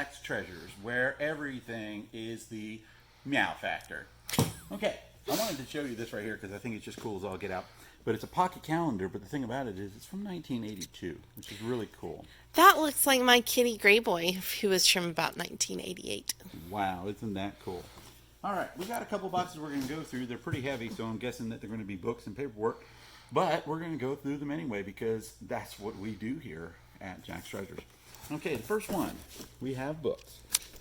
Jack's Treasures, where everything is the meow factor. Okay, I wanted to show you this right here because I think it's just cool as all get out. But it's a pocket calendar, but the thing about it is it's from 1982, which is really cool. That looks like my kitty Gray Boy, who was from about 1988. Wow, isn't that cool? All right, we got a couple boxes we're going to go through. They're pretty heavy, so I'm guessing that they're going to be books and paperwork. But we're going to go through them anyway because that's what we do here at Jack's Treasures. Okay, the first one, we have books.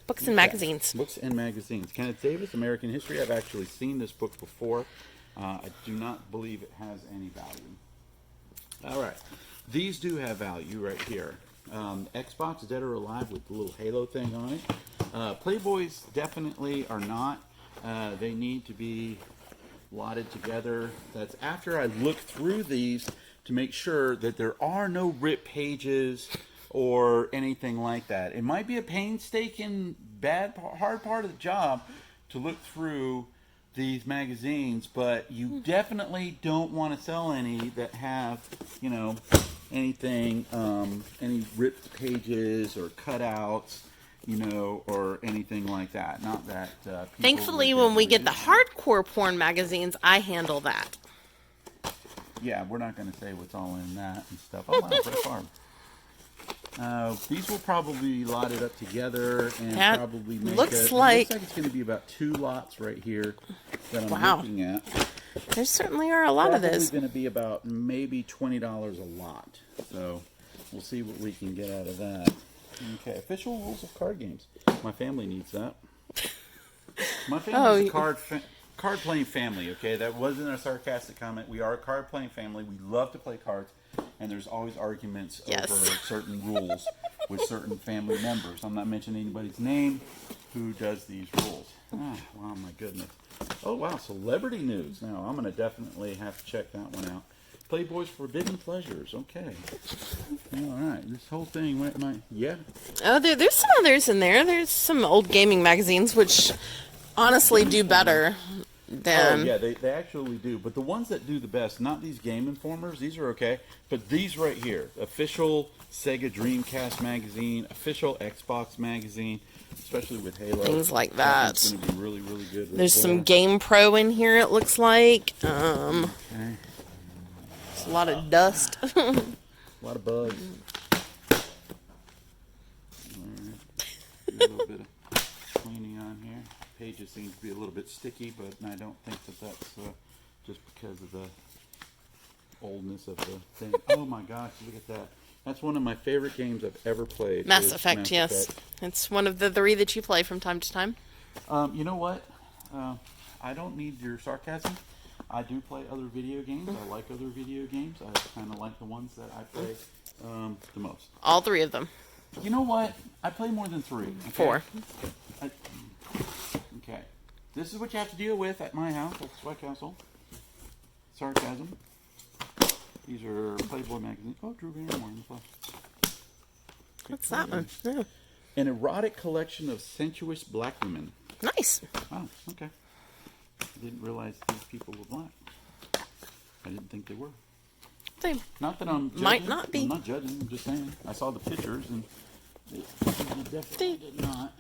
Books and magazines. Books and magazines. Kenneth Davis, American History. I've actually seen this book before. I do not believe it has any value. All right. These do have value right here. Xbox, Dead or Alive, with the little halo thing on it. Playboys definitely are not. They need to be lotted together. That's after I look through these to make sure that there are no ripped pages or anything like that. It might be a painstaking, hard part of the job to look through these magazines, but you definitely don't want to sell any that have, you know, anything, any ripped pages or cutouts, you know, or anything like that. Not that people Thankfully, would when we get the definitely- hardcore porn magazines, I handle that. Yeah, we're not going to say what's all in that and stuff. Oh, wow, Brett Favre. These will probably be lotted up together and That probably make looks it like looks like it's going to be about 2 lots right here that I'm Wow. looking at. There certainly are a lot of Probably those. going to be about maybe $20 a lot. So we'll see what we can get out of that. Okay, official rules of card games. My family needs that. My family's a card playing family. Okay, that wasn't a sarcastic comment. We are a card playing family. We love to play cards, and there's always arguments Yes. over certain rules with certain family members. I'm not mentioning anybody's name who does these rules. Ah, wow, my goodness. Oh, wow, celebrity news. Now, I'm going to definitely have to check that one out. Playboys Forbidden Pleasures. Okay. All right. This whole thing might yeah. Oh, there's some others in there. There's some old gaming magazines, which honestly do better than... Oh, yeah, they actually do. But the ones that do the best, not these Game Informers, these are okay, but these right here, official Sega Dreamcast magazine, official Xbox magazine, especially with Halo. Things like that. It's going to be really, really good. Right There's some there. Game Pro in here, it looks like. Okay. There's a lot of dust. A lot of bugs. Alright. A little bit of cleaning on here. Pages seem to be a little bit sticky, but I don't think that that's just because of the oldness of the thing. Oh my gosh, look at that. That's one of my favorite games I've ever played. Mass is Effect, Mass yes. Effect. It's one of the 3 that you play from time to time. You know what? I don't need your sarcasm. I do play other video games. I like other video games. I kind of like the ones that I play the most. All 3 of them. You know what? I play more than 3. Okay? 4. Okay. This is what you have to deal with at my house, at the Sweat Castle. Sarcasm. These are Playboy magazines. Oh, Drew Barrymore in the flesh. What's that one? Yeah. An erotic collection of sensuous black women. Nice. Oh, okay. I didn't realize these people were black. I didn't think they were. They Not that I'm judging. might not be. I'm not judging. I'm just saying. I saw the pictures and they definitely did not.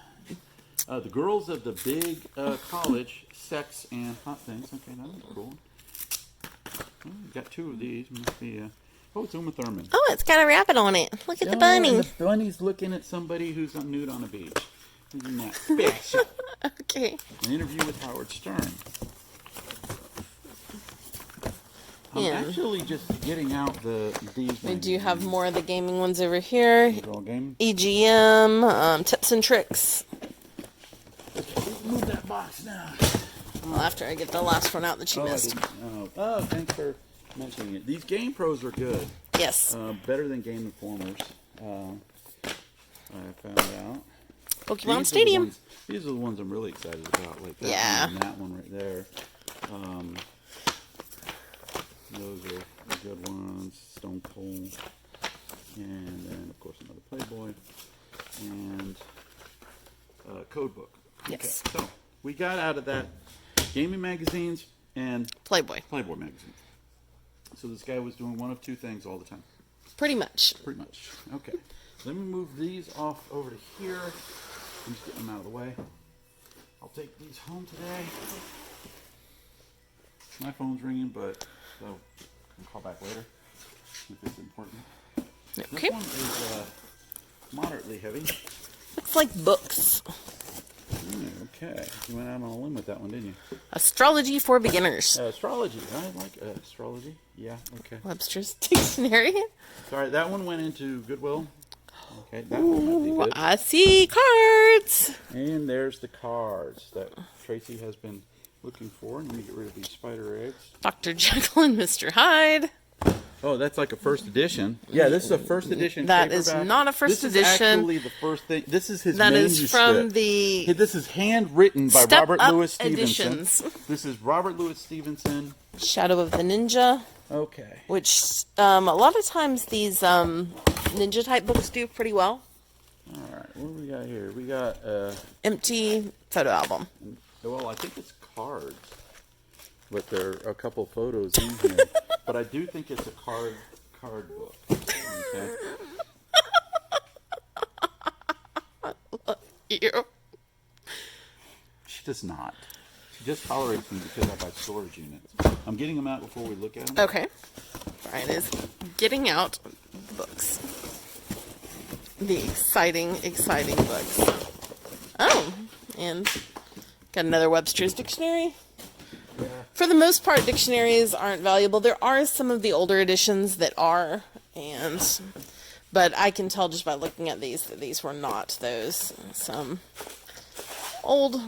The girls of the big college, sex and hot things. Okay, that was cool. Oh, got 2 of these. Must be oh, it's Uma Thurman. Oh, it's got a rabbit on it. Look at the Oh, bunny. and the bunny's looking at somebody who's nude on a beach. Isn't that special? Okay. An interview with Howard Stern. I'm Yeah. actually just getting out these. We do have more of the gaming ones over here. All game. EGM, tips and tricks. Move that box now. Well, after I get the last one out that you I missed. didn't- oh, thanks for mentioning it. These Game Pros are good. Yes. Better than Game Informers. I found out. Pokemon These are the Stadium. ones- These are the ones I'm really excited about. Like that Yeah. one and that one right there. Those are the good ones. Stone Cold. And then, of course, another Playboy. And Code Book. Yes. Okay, so we got out of that gaming magazines and Playboy. Playboy magazines. So this guy was doing one of 2 things all the time. Pretty much. Pretty much. Okay. Let me move these off over to here. just get them out of the way. I'll take these home today. My phone's ringing, but so I'll call back later if it's important. Okay. This one is moderately heavy. Looks like books. Okay. You went out on a limb with that one, didn't you? Astrology for beginners. Astrology. I like astrology. Yeah, okay. Webster's Dictionary. Sorry, that one went into Goodwill. Okay, that one might be Ooh, good. I see cards. And there's the cards that Tracy has been looking for. Let me get rid of these spider eggs. Dr. Jekyll and Mr. Hyde. Oh, that's like a first edition. Yeah, this is a first edition. That is paperback. not a first This edition. is actually the first thing. This is his That manuscript. is from the This is handwritten by Step Robert Up Louis Stevenson. editions. This is Robert Louis Stevenson. Shadow of the Ninja, Okay. which a lot of times these ninja type books do pretty well. All right. What do we got here? We got Empty photo album. well, I think it's cards, but there are a couple photos in here. But I do think it's a card book. Okay. Ew. She does not. She just tolerates me because I buy storage units. I'm getting them out before we look at them. Okay. Brian is getting out the books. The exciting, exciting books. Oh, and got another Webster's Dictionary. Yeah. For the most part, dictionaries aren't valuable. There are some of the older editions that are, but I can tell just by looking at these that these were not those. Some old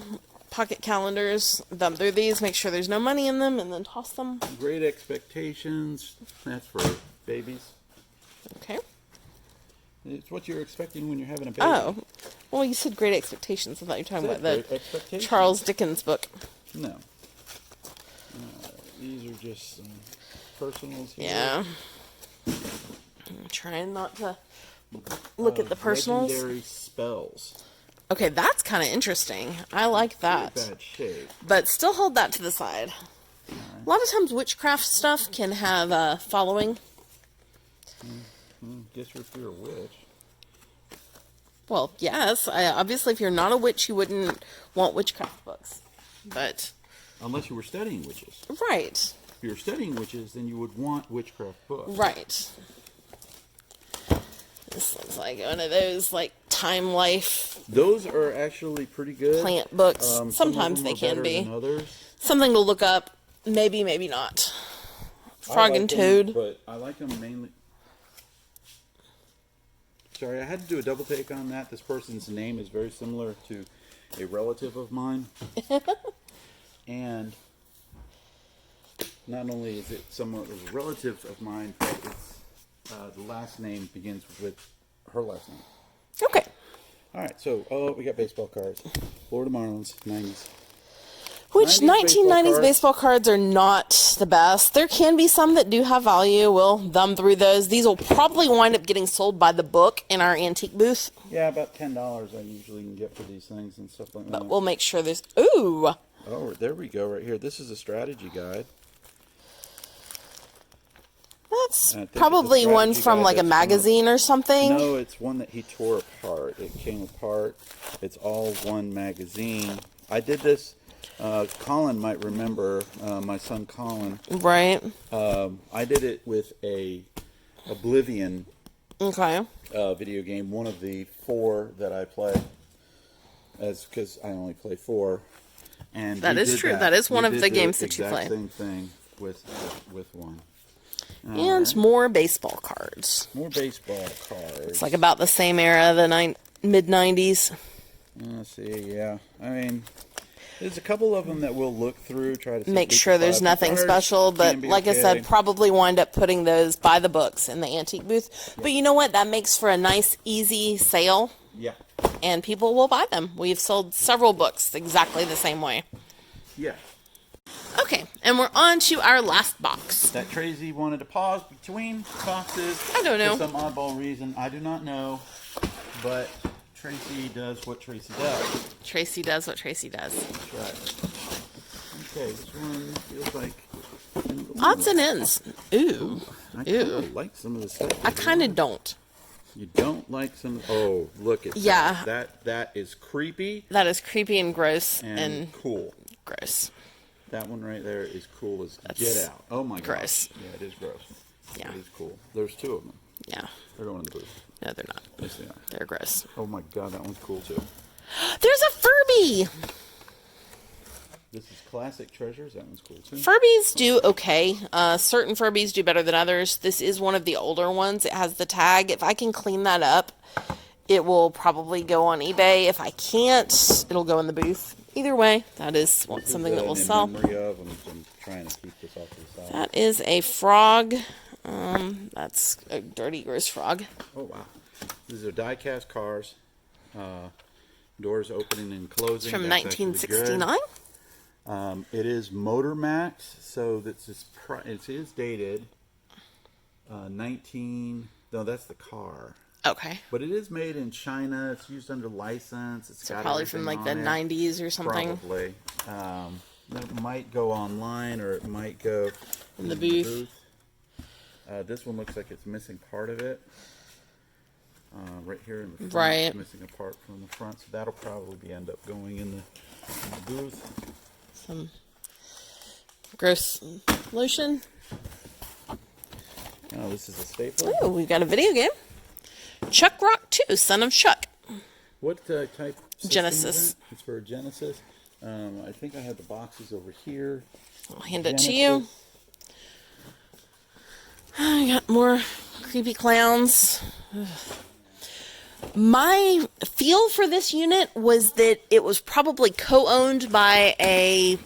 pocket calendars. Thumb through these, make sure there's no money in them, and then toss them. Great Expectations. That's for babies. Okay. It's what you're expecting when you're having a baby. Oh, well, you said Great Expectations. I thought you were talking about the Great Expectations. Charles Dickens book. No. These are just some personals here. Yeah. I'm trying not to look at the personals. Legendary spells. Okay, that's kind of interesting. I like that. Pretty bad shape. But still hold that to the side. A lot of times witchcraft stuff can have a following. Guess if you're a witch. Well, yes. Obviously, if you're not a witch, you wouldn't want witchcraft books. But, Unless you were studying witches. right. If you were studying witches, then you would want witchcraft books. Right. This looks like one of those, like, Time Life Those are actually pretty good. plant books. Some Sometimes of them they are can better be. than others. Something to look up. Maybe, maybe not. I Frog like and them, Toad. But I like them mainly. Sorry, I had to do a double take on that. This person's name is very similar to a relative of mine. And not only is it somewhat of a relative of mine, but it's, the last name begins with her last name. Okay. All right, so we got baseball cards. Florida Marlins, 90s. Which 1990s 90s baseball cards are not the best. There can be some that do have value. We'll thumb through those. These will probably wind up getting sold by the book in our antique booth. Yeah, about $10 I usually can get for these things and stuff like that. But we'll make sure there's... Ooh! Oh, there we go, right here. This is a strategy guide. That's I think it's a probably one strategy from guide like a that's magazine or something. No, it's one that he tore apart. It came apart. It's all one magazine. I did this. Colin might remember, my son Colin. Right. I did it with a Oblivion Okay. video game, one of the 4 that I play, because I only play 4. And That we is did true. That is one We of did the games that you exact play. Same thing with one. And more baseball cards. More baseball cards. It's like about the same era, the mid-90s. Let's see, yeah. I mean, there's a couple of them that we'll look through, try to see Make if we sure can there's find nothing cards. special, but Can be like I okay. said, probably wind up putting those by the books in the antique booth. But you know what? That makes for a nice, easy sale, Yeah. and people will buy them. We've sold several books exactly the same way. Yeah. Okay, and we're on to our last box. That Tracy wanted to pause between boxes. I don't know. For some oddball reason. I do not know. But Tracy does what Tracy does. Tracy does what Tracy does. That's right. Okay, this one feels like... Odds and ends. Ooh. I kind Ew. of like some of the stuff. I kind of don't. You don't like some... Oh, look at Yeah. that. That is creepy That is creepy and gross and cool. gross. That one right there is cool as That's get out. Oh my gross. gosh. Yeah, it is gross. Yeah. It is cool. There's two of them. Yeah. They're going in the booth. No, they're not. Yes, they are. They're gross. Oh my god, that one's cool too. There's a Furby! This is Classic Treasures. That one's cool too. Furbies do okay. Certain Furbies do better than others. This is one of the older ones. It has the tag. If I can clean that up, it will probably go on eBay. If I can't, it'll go in the booth. Either way, that is something that will sell. Memory of, I'm trying to keep this off to the side. That is a frog. That's a dirty, gross frog. Oh wow! These are die-cast cars. Doors opening and closing. It's from That's actually 1969. good. It is Motor Max, so it is dated. 19. No, that's the car. Okay. But it is made in China. It's used under license. It's So got probably from like the everything on it. 90s or something. Probably. It might go online or it might go In the booth. This one looks like it's missing part of it. Right here in the front. Right. It's missing a part from the front. So that'll probably end up going in the booth. Some gross lotion. Oh, this is a stapler. Oh, we've got a video game. Chuck Rock 2, Son of Chuck. What type? System Genesis. Is that? It's for Genesis. I think I have the boxes over here. I'll hand it to you. I got more creepy clowns. My feel for this unit was that it was probably co-owned by a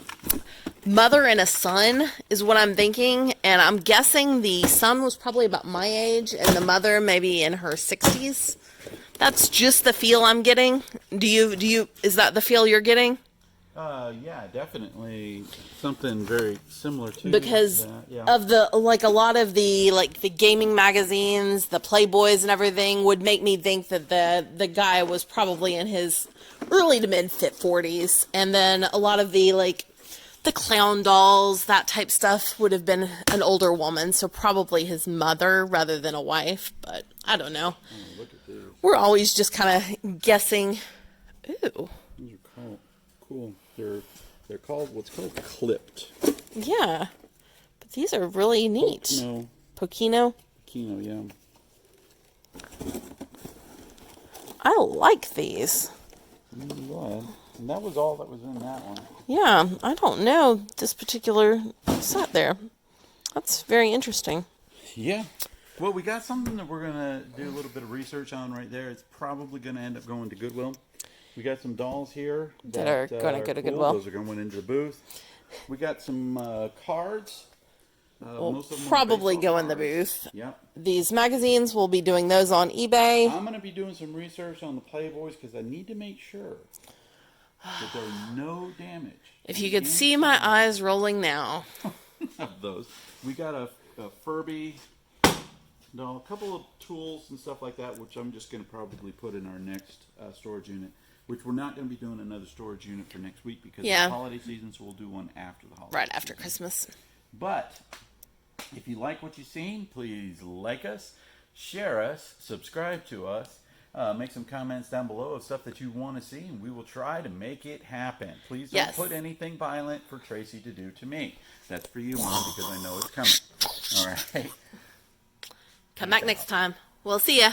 mother and a son, is what I'm thinking. And I'm guessing the son was probably about my age and the mother maybe in her 60s. That's just the feel I'm getting. Is that the feel you're getting? Yeah, definitely something very similar to Because that. Yeah. of the, like, a lot of the, like, the gaming magazines, the Playboys and everything would make me think that the guy was probably in his early to mid 40s. And then a lot of the, like, the clown dolls, that type stuff would have been an older woman. So probably his mother rather than a wife. But I don't know. Oh, look at these. We're always just kind of guessing. Ooh. These are cool. They're called what's called clipped. Yeah. But these are really neat. No. Pokino. Kino, yeah. I like these. Glad. And that was all that was in that one. Yeah, I don't know this particular set there. That's very interesting. Yeah. Well, we got something that we're going to do a little bit of research on right there. It's probably going to end up going to Goodwill. We got some dolls here That are going to go to cool. Goodwill. Those are going into the booth. We got some cards. Most of them are Probably baseball go in the cards. booth. Yep. These magazines, we'll be doing those on eBay. I'm going to be doing some research on the Playboys because I need to make sure that there's no damage. If you could see my eyes rolling now. Of those. We got a Furby doll, a couple of tools and stuff like that, which I'm just going to probably put in our next storage unit, which we're not going to be doing another storage unit for next week because Yeah. of the holiday season, so we'll do one after the holiday Right after season. Christmas. But if you like what you've seen, please like us, share us, subscribe to us, make some comments down below of stuff that you want to see, and we will try to make it happen. Please don't Yes. put anything violent for Tracy to do to me. That's for you, Mom, because I know it's coming. All right. Come back next time. We'll see ya.